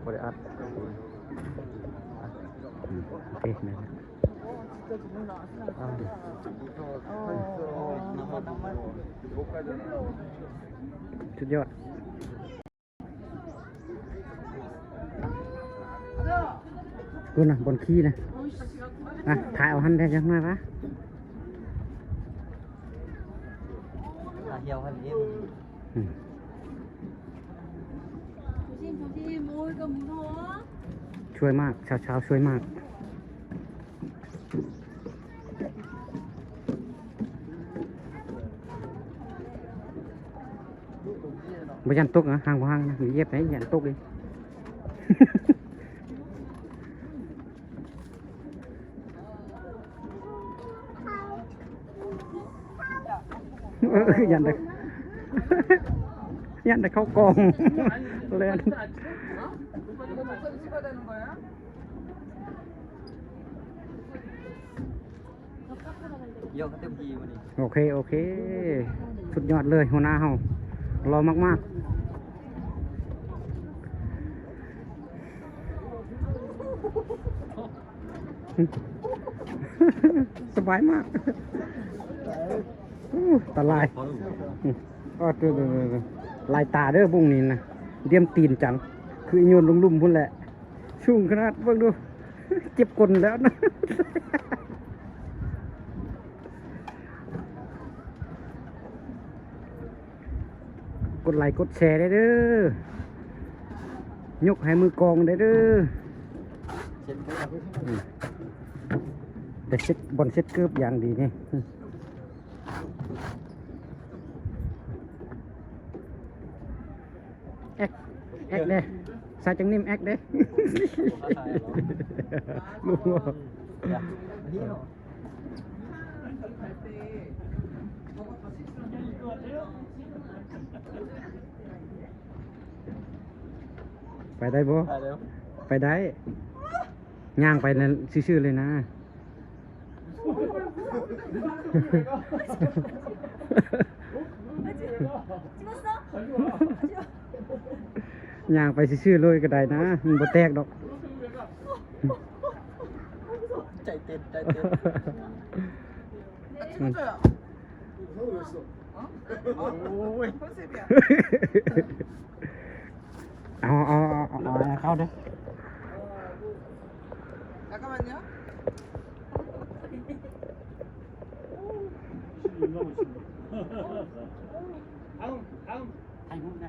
บริอัดโอเคนะสุดยอดกูนะบนขี้นะอ่ะถ่ายเอาหันได้ยังไงวะเหี่ยวคันนี้ช่วยมากเช้าช่วยมากไม่ยันตุกนะห่างกว่าห่างนะมีเย็บไหนยันตุกดิยันได้ยันได้เข้ากองเล่นเยอะเต็มทีวันนี้โอเคสุดยอดเลยหัวหน้าเฮารอมากๆสบายมากตาลายก็ลายตาเด้อบุ้งนี่นะเดียมตีนจังคือโยนลุ่มๆพุ่นแหละชุ่มขนาดเบิ่งดูเจ็บกลแล้วนะกดไลค์กดแชร์ได้เด้อยกให้มือกองได้เด้อแต่เซ็ตบอลเซ็ตเกือบอย่างดีนี่แอกเด้สายจังนิ่มแอกเด้ลูกไปได้บ่ไปได้ย่างไปนั่นซื่อๆเลยนะย่างไปซื่อๆเลยก็ได้นะมันบ่แตกดอกใจเต้นเอาเข้าเด้อ잠깐만요. 다음.